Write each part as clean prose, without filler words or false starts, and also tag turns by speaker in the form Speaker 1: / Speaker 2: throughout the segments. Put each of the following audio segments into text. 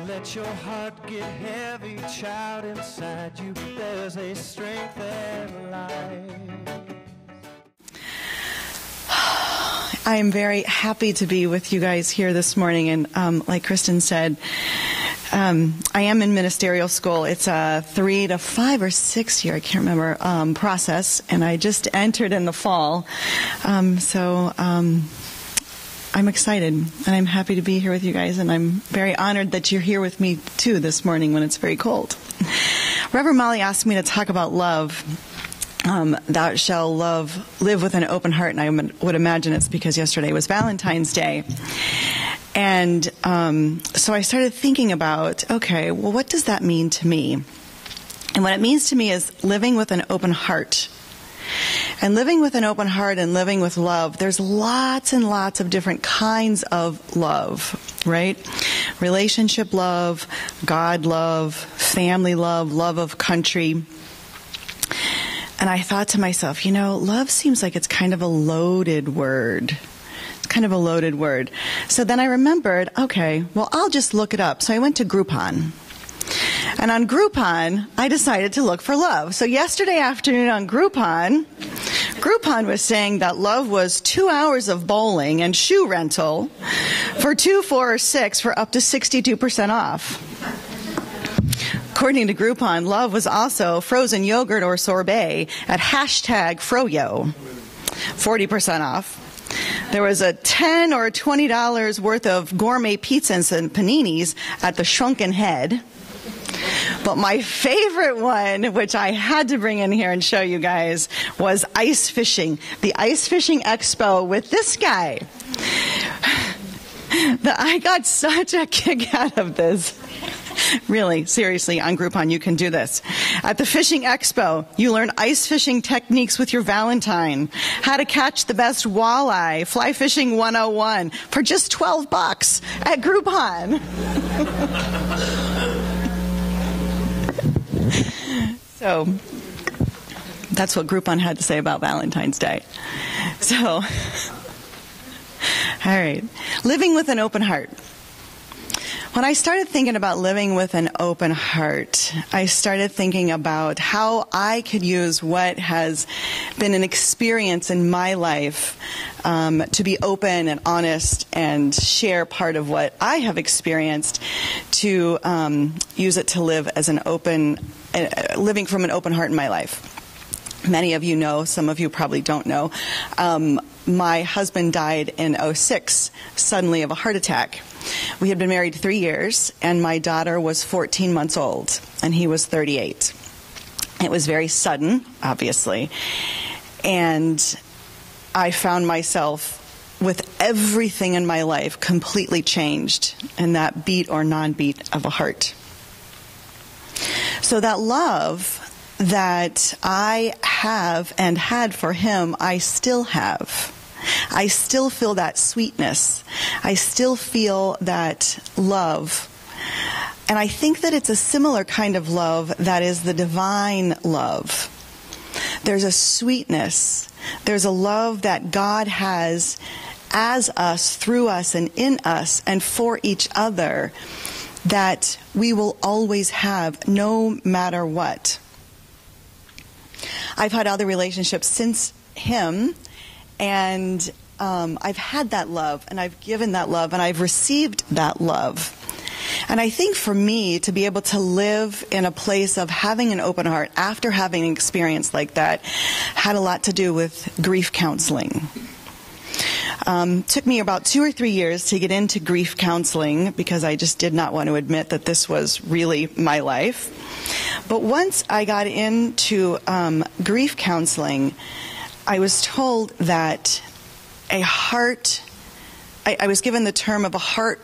Speaker 1: let your heart get heavy, child, inside you. There's a strength and life.
Speaker 2: I am very happy to be with you guys here this morning. And like Kristen said, I am in ministerial school. It's a 3 to 5 or 6 year, I can't remember, process. And I just entered in the fall. So I'm excited, and I'm happy to be here with you guys. And I'm very honored that you're here with me, too, this morning when it's very cold. Reverend Molly asked me to talk about love. Thou shalt live with an open heart, and I would imagine it's because yesterday was Valentine's Day. And so I started thinking about, okay, well, what does that mean to me? And what it means to me is living with an open heart. And living with an open heart and living with love, there's lots and lots of different kinds of love, right? Relationship love, God love, family love, love of country. And I thought to myself, love seems like it's kind of a loaded word. It's kind of a loaded word. So then I remembered, okay, well, I'll just look it up. So I went to Groupon. And on Groupon, I decided to look for love. So yesterday afternoon on Groupon was saying that love was 2 hours of bowling and shoe rental for 2, 4, or 6 for up to 62% off. According to Groupon, love was also frozen yogurt or sorbet at #Froyo, 40% off. There was a $10 or $20 worth of gourmet pizzas and paninis at the Shrunken Head. But my favorite one, which I had to bring in here and show you guys, was ice fishing. The Ice Fishing Expo with this guy. I got such a kick out of this. Really, seriously, on Groupon, you can do this. At the Fishing Expo, you learn ice fishing techniques with your Valentine, how to catch the best walleye, fly fishing 101 for just $12 at Groupon. So that's what Groupon had to say about Valentine's Day. So, all right, living with an open heart. When I started thinking about living with an open heart, I started thinking about how I could use what has been an experience in my life to be open and honest and share part of what I have experienced to use it to live as an open, living from an open heart in my life. Many of you know, some of you probably don't know. My husband died in 2006 suddenly of a heart attack. We had been married 3 years, and my daughter was 14 months old, and he was 38. It was very sudden, obviously, and I found myself with everything in my life completely changed in that beat or non-beat of a heart. So that love that I have and had for him, I still have. I still feel that sweetness. I still feel that love. And I think that it's a similar kind of love that is the divine love. There's a sweetness. There's a love that God has as us, through us, and in us, and for each other that we will always have no matter what. I've had other relationships since him, and I've had that love, and I've given that love, and I've received that love. And I think for me to be able to live in a place of having an open heart after having an experience like that had a lot to do with grief counseling. Took me about 2 or 3 years to get into grief counseling because I just did not want to admit that this was really my life. But once I got into grief counseling, I was told that a heart, I was given the term of a heart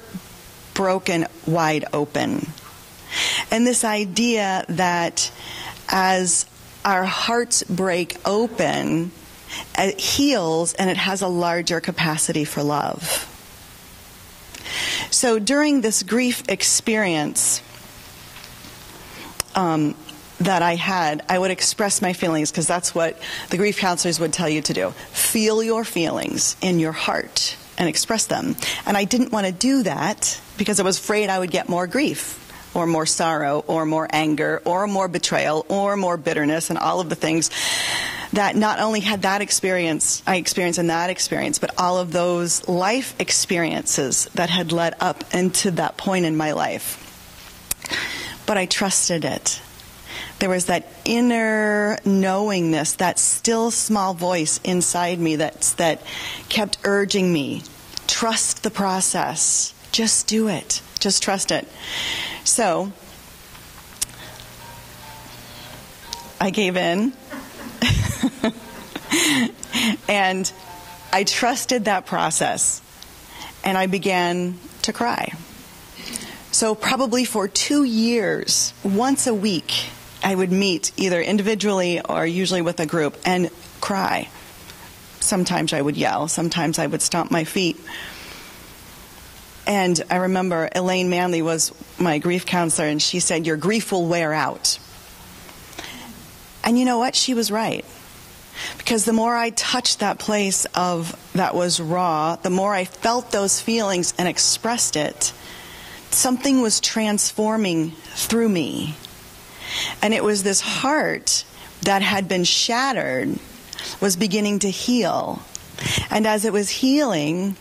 Speaker 2: broken wide open. And this idea that as our hearts break open, it heals and it has a larger capacity for love. So during this grief experience that I had, I would express my feelings because that's what the grief counselors would tell you to do. Feel your feelings in your heart and express them. And I didn't want to do that because I was afraid I would get more grief or more sorrow or more anger or more betrayal or more bitterness and all of the things that not only had that experience, I experienced in that experience, but all of those life experiences that had led up into that point in my life. But I trusted it. There was that inner knowingness, that still small voice inside me that kept urging me, trust the process. Just do it. Just trust it. So I gave in. And I trusted that process. And I began to cry. So probably for 2 years, once a week, I would meet either individually or usually with a group and cry. Sometimes I would yell. Sometimes I would stomp my feet. And I remember Elaine Manley was my grief counselor, and she said, your grief will wear out. And you know what? She was right. Because the more I touched that place that was raw, the more I felt those feelings and expressed it, something was transforming through me. And it was this heart that had been shattered was beginning to heal. And as it was healing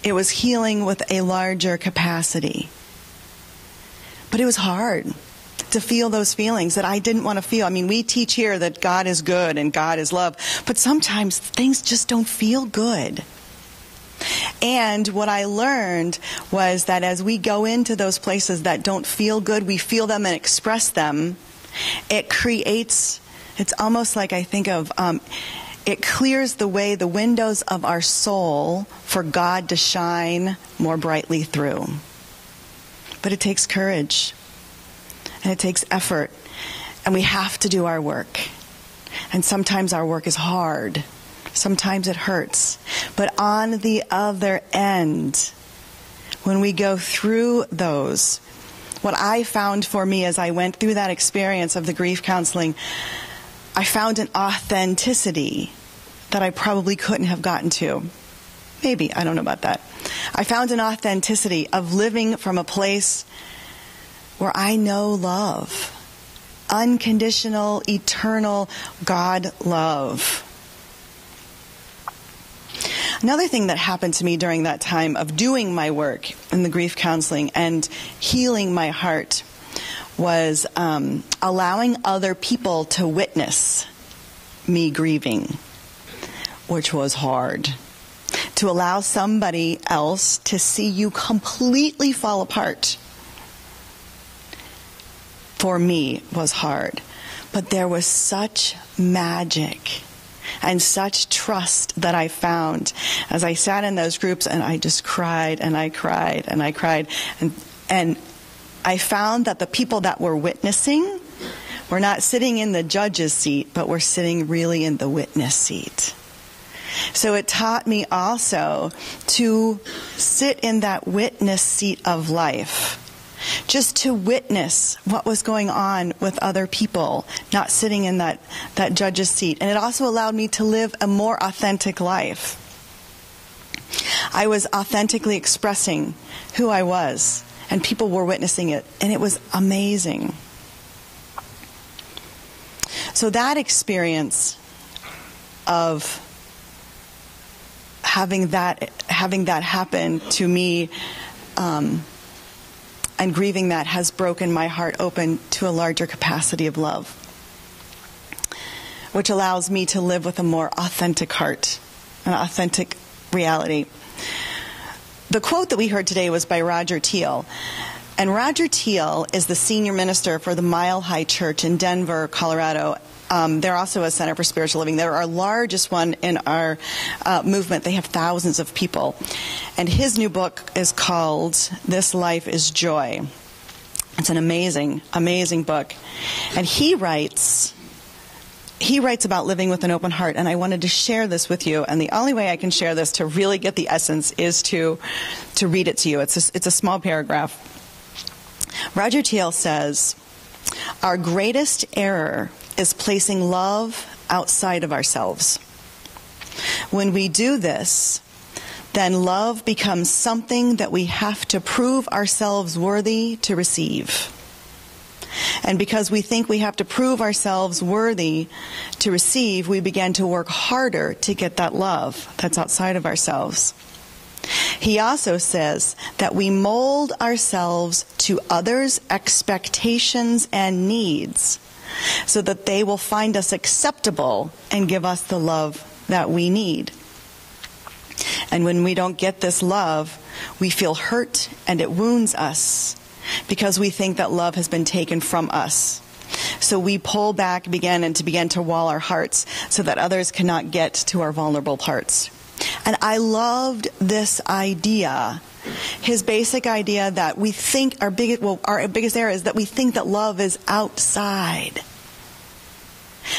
Speaker 2: with a larger capacity. But it was hard to feel those feelings that I didn't want to feel. I mean, we teach here that God is good and God is love, but sometimes things just don't feel good. And what I learned was that as we go into those places that don't feel good, we feel them and express them, it's almost like I think of, it clears the way, the windows of our soul for God to shine more brightly through. But it takes courage. And it takes effort. And we have to do our work. And sometimes our work is hard. Sometimes it hurts. But on the other end, when we go through those, what I found for me as I went through that experience of the grief counseling, I found an authenticity that I probably couldn't have gotten to. Maybe, I don't know about that. I found an authenticity of living from a place where I know love. Unconditional, eternal God love. Another thing that happened to me during that time of doing my work in the grief counseling and healing my heart was allowing other people to witness me grieving, which was hard. To allow somebody else to see you completely fall apart, for me, was hard. But there was such magic and such trust that I found as I sat in those groups, and I just cried and I cried and I cried. And I found that the people that were witnessing were not sitting in the judge's seat, but were sitting really in the witness seat. So it taught me also to sit in that witness seat of life. Just to witness what was going on with other people, not sitting in that judge's seat. And it also allowed me to live a more authentic life. I was authentically expressing who I was, and people were witnessing it, and it was amazing. So that experience of having that happen to me, and grieving that has broken my heart open to a larger capacity of love, which allows me to live with a more authentic heart, an authentic reality. The quote that we heard today was by Roger Teal. And Roger Teal is the senior minister for the Mile High Church in Denver, Colorado. They're also a center for spiritual living. They're our largest one in our movement. They have thousands of people. And his new book is called This Life is Joy. It's an amazing, amazing book. And he writes about living with an open heart. And I wanted to share this with you. And the only way I can share this to really get the essence is to read it to you. It's a small paragraph. Roger Teal says, "Our greatest error is placing love outside of ourselves. When we do this, then love becomes something that we have to prove ourselves worthy to receive. And because we think we have to prove ourselves worthy to receive, we begin to work harder to get that love that's outside of ourselves. He also says that we mold ourselves to others' expectations and needs so that they will find us acceptable and give us the love that we need. And when we don't get this love, we feel hurt and it wounds us because we think that love has been taken from us. So we pull back, begin to wall our hearts so that others cannot get to our vulnerable parts. And I loved this idea, his basic idea that we think our biggest error is that we think that love is outside.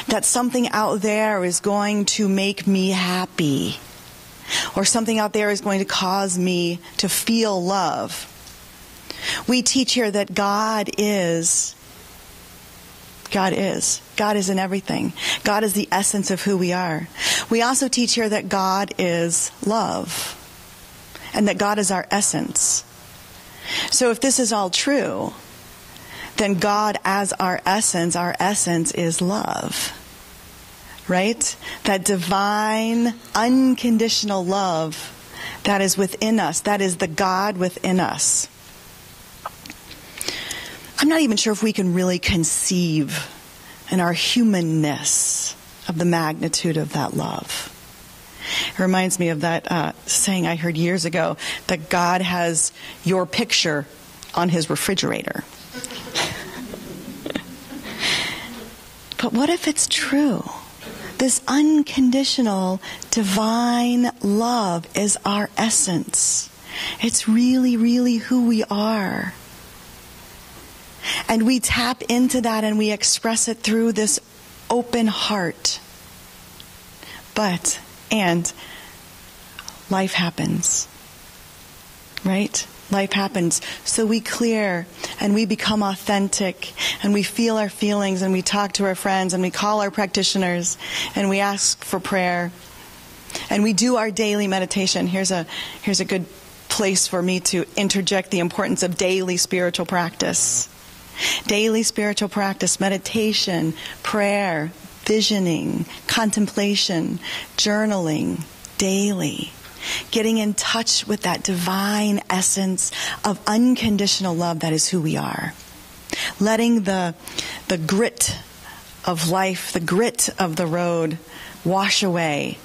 Speaker 2: That something out there is going to make me happy. Or something out there is going to cause me to feel love. We teach here that God is. God is in everything. God is the essence of who we are. We also teach here that God is love. And that God is our essence. So if this is all true, then God as our essence is love. Right? That divine, unconditional love that is within us. That is the God within us. I'm not even sure if we can really conceive in our humanness of the magnitude of that love. It reminds me of that saying I heard years ago, that God has your picture on his refrigerator. But what if it's true? This unconditional, divine love is our essence. It's really, really who we are. And we tap into that and we express it through this open heart. And life happens. Right? Life happens. So we clear and we become authentic and we feel our feelings and we talk to our friends and we call our practitioners and we ask for prayer. And we do our daily meditation. Here's a good place for me to interject the importance of daily spiritual practice. Daily spiritual practice, meditation, prayer, visioning, contemplation, journaling, daily. Getting in touch with that divine essence of unconditional love that is who we are. Letting the grit of life, the grit of the road wash away,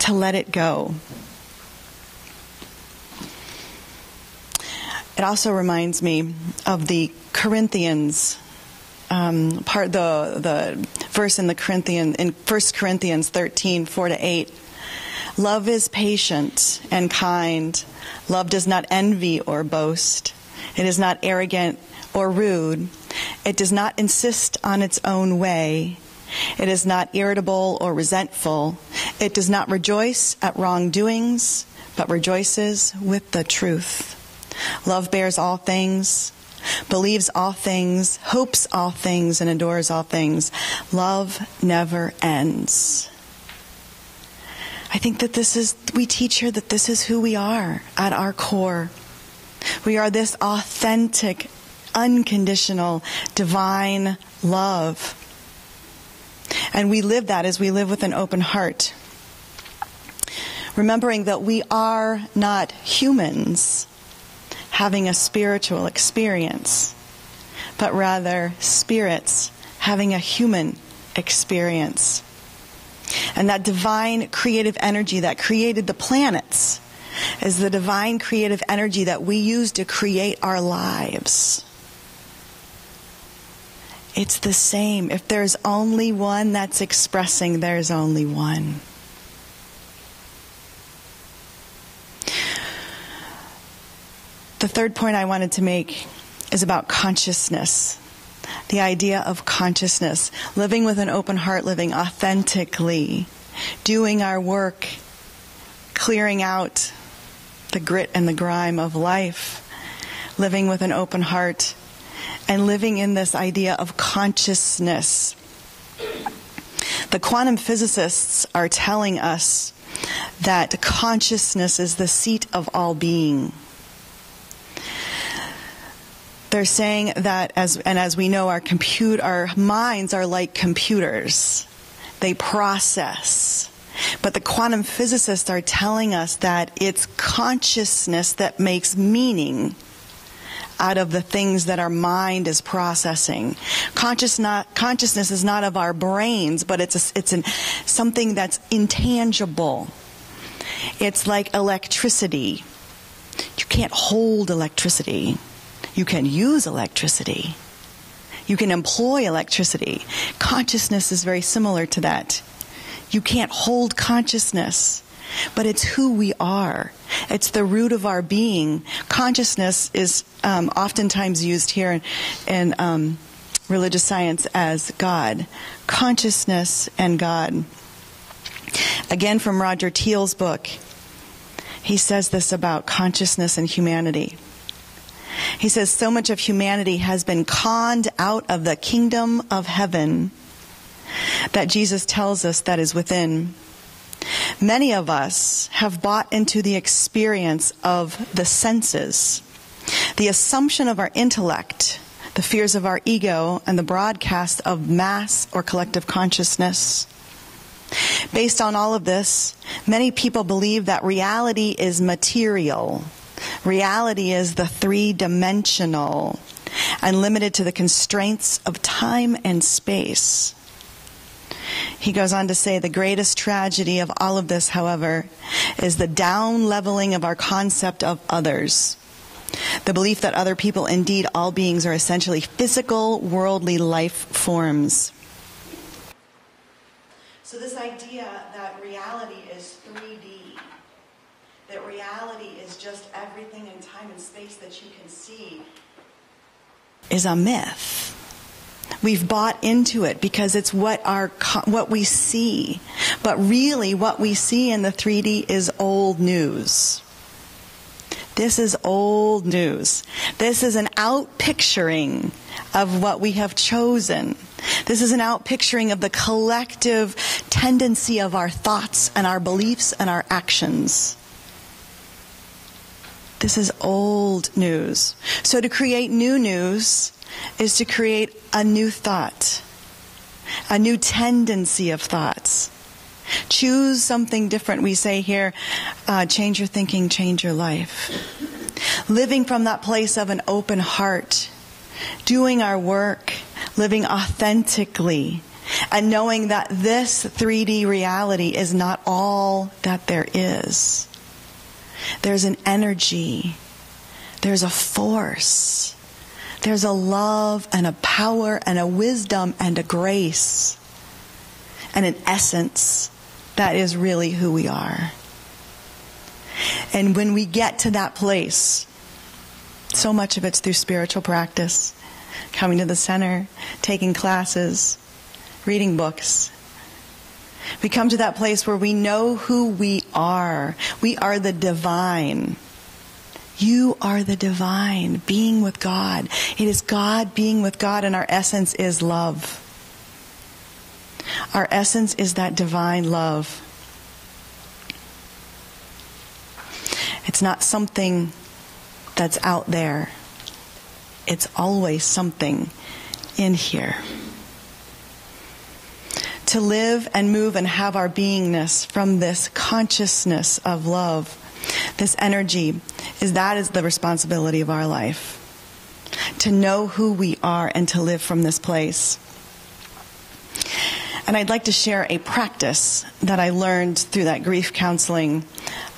Speaker 2: to let it go. It also reminds me of the Corinthians the verse in 1 Corinthians 13, 4-8. Love is patient and kind. Love does not envy or boast. It is not arrogant or rude. It does not insist on its own way. It is not irritable or resentful. It does not rejoice at wrongdoings, but rejoices with the truth. Love bears all things, believes all things, hopes all things, and endures all things. Love never ends. I think that we teach here that this is who we are at our core. We are this authentic, unconditional, divine love. And we live that as we live with an open heart. Remembering that we are not humans having a spiritual experience, but rather spirits having a human experience. And that divine creative energy that created the planets is the divine creative energy that we use to create our lives. It's the same. If there's only one that's expressing, there's only one. The third point I wanted to make is about consciousness. The idea of consciousness. Living with an open heart, living authentically. Doing our work. Clearing out the grit and the grime of life. Living with an open heart. And living in this idea of consciousness. The quantum physicists are telling us that consciousness is the seat of all being. They're saying that, as we know, our minds are like computers. They process. But the quantum physicists are telling us that it's consciousness that makes meaning out of the things that our mind is processing. Consciousness is not of our brains, but it's something that's intangible. It's like electricity. You can't hold electricity. You can use electricity. You can employ electricity. Consciousness is very similar to that. You can't hold consciousness, but it's who we are. It's the root of our being. Consciousness is oftentimes used here in religious science as God. Consciousness and God. Again, from Roger Thiel's book, he says this about consciousness and humanity. He says, so much of humanity has been conned out of the kingdom of heaven that Jesus tells us that is within. Many of us have bought into the experience of the senses, the assumption of our intellect, the fears of our ego, and the broadcast of mass or collective consciousness. Based on all of this, many people believe that reality is material. Reality is the three-dimensional and limited to the constraints of time and space. He goes on to say, the greatest tragedy of all of this, however, is the down-leveling of our concept of others. The belief that other people, indeed all beings, are essentially physical, worldly life forms. So this idea that reality is 3D, that reality is just everything in time and space that you can see, is a myth. We've bought into it because it's what we see. But really what we see in the 3D is old news. This is old news. This is an outpicturing of what we have chosen. This is an outpicturing of the collective tendency of our thoughts and our beliefs and our actions. This is old news. So to create new news is to create a new thought, a new tendency of thoughts. Choose something different. We say here, change your thinking, change your life. Living from that place of an open heart, doing our work, living authentically, and knowing that this 3D reality is not all that there is. There's an energy. There's a force. There's a love and a power and a wisdom and a grace and an essence that is really who we are. And when we get to that place, so much of it's through spiritual practice, coming to the center, taking classes, reading books. We come to that place where we know who we are. We are the divine. You are the divine, being with God. It is God being with God, and our essence is love. Our essence is that divine love. It's not something that's out there. It's always something in here. To live and move and have our beingness from this consciousness of love, this energy, is the responsibility of our life. To know who we are and to live from this place. And I'd like to share a practice that I learned through that grief counseling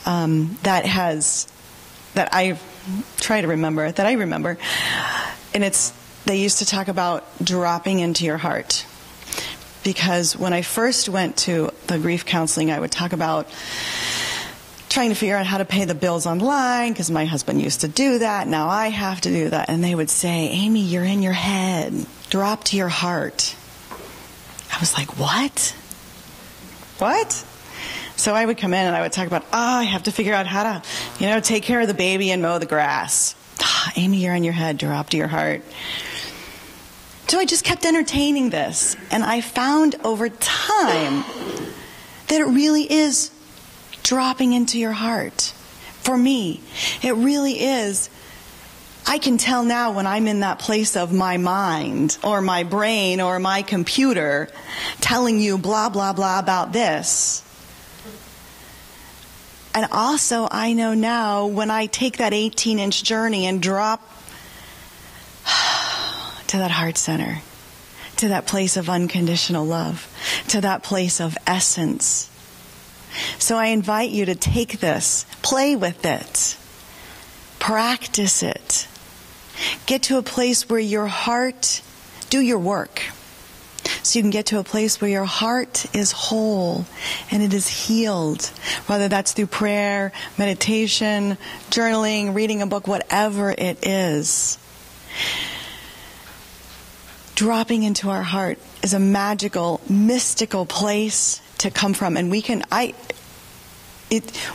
Speaker 2: that I remember. And they used to talk about dropping into your heart. Because when I first went to the grief counseling, I would talk about trying to figure out how to pay the bills online, because my husband used to do that. Now I have to do that. And they would say, Amy, you're in your head. Drop to your heart. I was like, what? What? So I would come in and I would talk about, I have to figure out how to, take care of the baby and mow the grass. Amy, you're in your head. Drop to your heart. So I just kept entertaining this. And I found over time that it really is dropping into your heart. For me, it really is. I can tell now when I'm in that place of my mind or my brain or my computer telling you blah, blah, blah about this. And also I know now when I take that 18-inch journey and drop to that heart center, to that place of unconditional love, to that place of essence. So I invite you to take this, play with it, practice it. Get to a place where your heart, do your work. So you can get to a place where your heart is whole and it is healed. Whether that's through prayer, meditation, journaling, reading a book, whatever it is. Dropping into our heart is a magical, mystical place to come from. And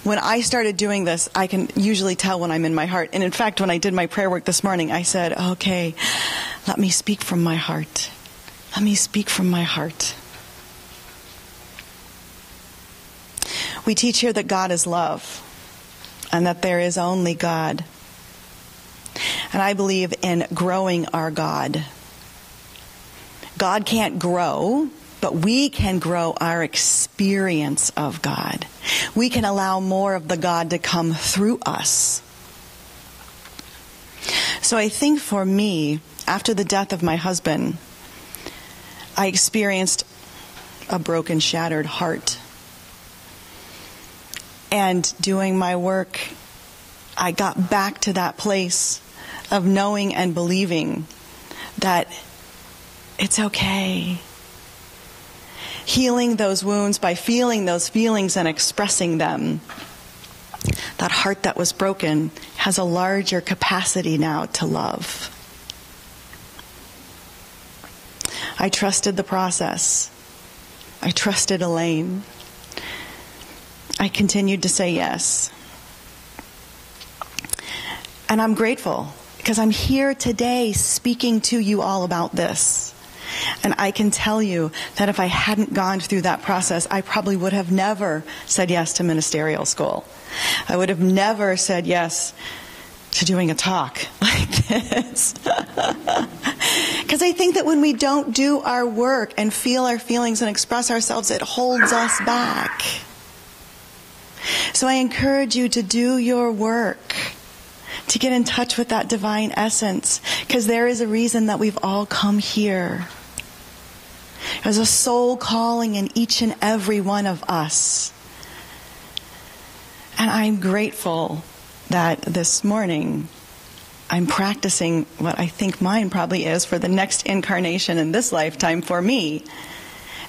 Speaker 2: when I started doing this, I can usually tell when I'm in my heart. And in fact, when I did my prayer work this morning, I said, okay, let me speak from my heart. Let me speak from my heart. We teach here that God is love and that there is only God. And I believe in growing our God. God can't grow, but we can grow our experience of God. We can allow more of the God to come through us. So I think for me, after the death of my husband, I experienced a broken, shattered heart. And doing my work, I got back to that place of knowing and believing that it's okay. Healing those wounds by feeling those feelings and expressing them. That heart that was broken has a larger capacity now to love. I trusted the process. I trusted Elaine. I continued to say yes. And I'm grateful because I'm here today speaking to you all about this. And I can tell you that if I hadn't gone through that process, I probably would have never said yes to ministerial school. I would have never said yes to doing a talk like this. Because I think that when we don't do our work and feel our feelings and express ourselves, it holds us back. So I encourage you to do your work, to get in touch with that divine essence, because there is a reason that we've all come here. There's a soul calling in each and every one of us. And I'm grateful that this morning I'm practicing what I think mine probably is for the next incarnation in this lifetime for me.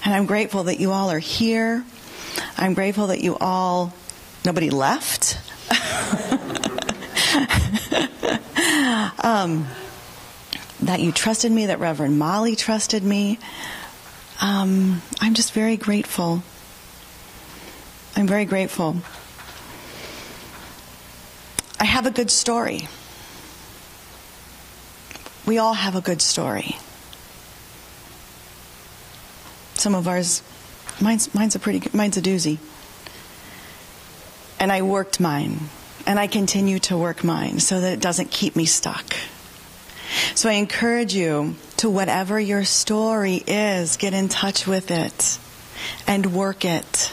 Speaker 2: And I'm grateful that you all are here. I'm grateful that you all, nobody left. That you trusted me, that Reverend Molly trusted me. I'm just very grateful. I'm very grateful. I have a good story. We all have a good story. Some of ours, mine's a doozy. And I worked mine. And I continue to work mine so that it doesn't keep me stuck. So I encourage you to, whatever your story is, get in touch with it and work it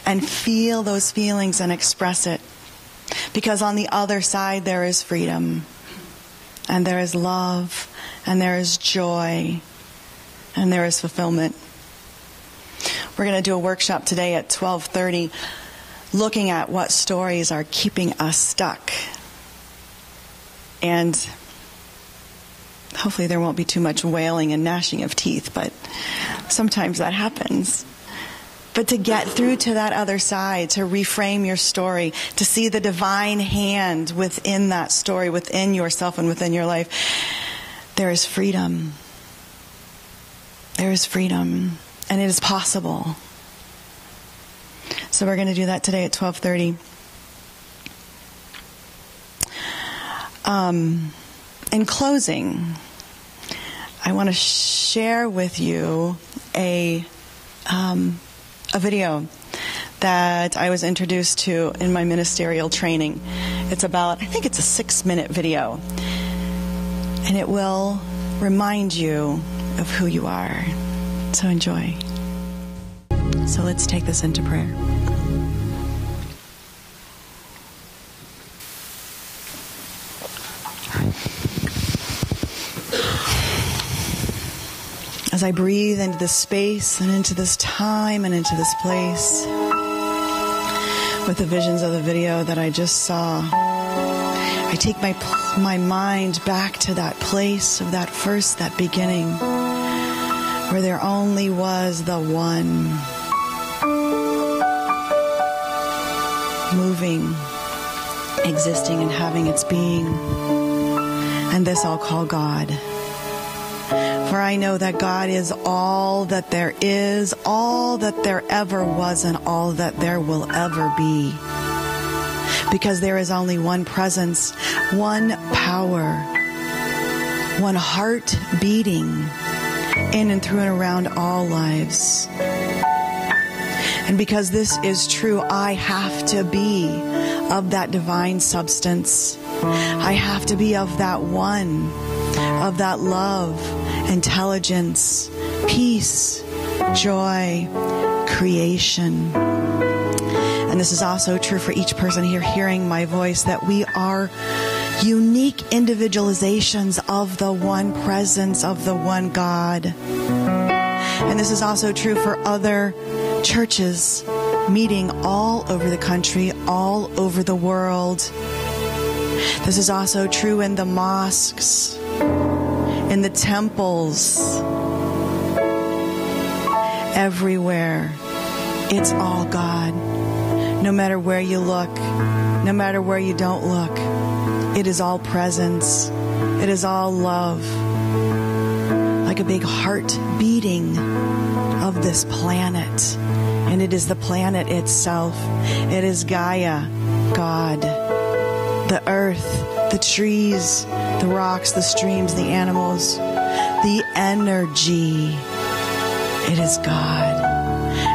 Speaker 2: and feel those feelings and express it. Because on the other side there is freedom and there is love and there is joy and there is fulfillment. We're going to do a workshop today at 12:30 looking at what stories are keeping us stuck. And hopefully there won't be too much wailing and gnashing of teeth, but sometimes that happens. But to get through to that other side, to reframe your story, to see the divine hand within that story, within yourself and within your life, there is freedom. There is freedom, and it is possible. So we're going to do that today at 12:30. In closing, I want to share with you a video that I was introduced to in my ministerial training. It's about, I think it's a 6-minute video. And it will remind you of who you are. So enjoy. So let's take this into prayer. As I breathe into this space and into this time and into this place, with the visions of the video that I just saw, I take my mind back to that place of that beginning, where there only was the one, moving, existing, and having its being. And this I'll call God. For I know that God is all that there is, all that there ever was, and all that there will ever be. Because there is only one presence, one power, one heart beating in and through and around all lives. And because this is true, I have to be of that divine substance. I have to be of that one, of that love, intelligence, peace, joy, creation. And this is also true for each person here hearing my voice, that we are unique individualizations of the one presence, of the one God. And this is also true for other churches meeting all over the country, all over the world. This is also true in the mosques, in the temples, everywhere. It's all God. No matter where you look, no matter where you don't look, it is all presence. It is all love. Like a big heart beating of this planet. And it is the planet itself. It is Gaia, God, the earth, the trees, the rocks, the streams, the animals, the energy. It is God.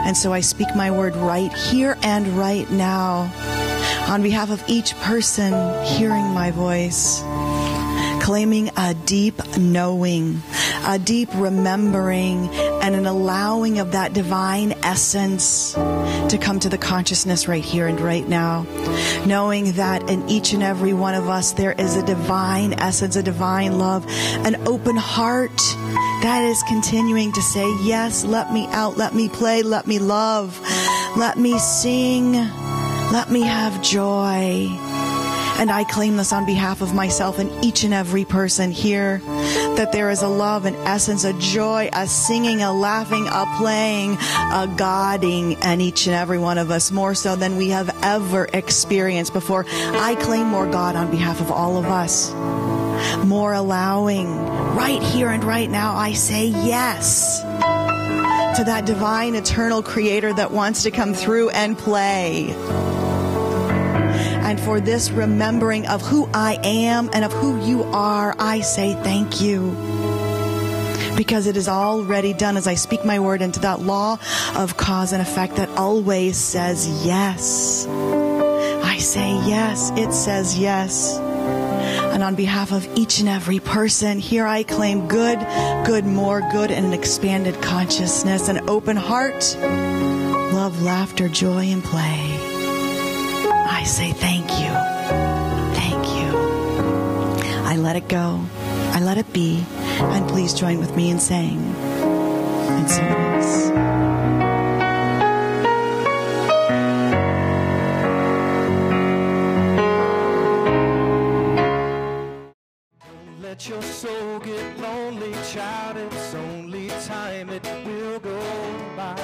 Speaker 2: And so I speak my word right here and right now on behalf of each person hearing my voice, claiming a deep knowing, a deep remembering, and an allowing of that divine essence to come to the consciousness right here and right now, knowing that in each and every one of us there is a divine essence, a divine love, an open heart that is continuing to say, yes, let me out, let me play, let me love, let me sing, let me have joy. And I claim this on behalf of myself and each and every person here, that there is a love, an essence, a joy, a singing, a laughing, a playing, a Godding in each and every one of us, more so than we have ever experienced before. I claim more God on behalf of all of us, more allowing. Right here and right now, I say yes to that divine, eternal creator that wants to come through and play. And for this remembering of who I am and of who you are, I say thank you. Because it is already done as I speak my word into that law of cause and effect that always says yes. I say yes. It says yes. And on behalf of each and every person, here I claim good, more good, and an expanded consciousness, an open heart, love, laughter, joy, and play. I say thank you. Thank you. I let it go. I let it be. And please join with me in saying, and so it is.
Speaker 1: Let your soul get lonely, child. It's only time it will go by.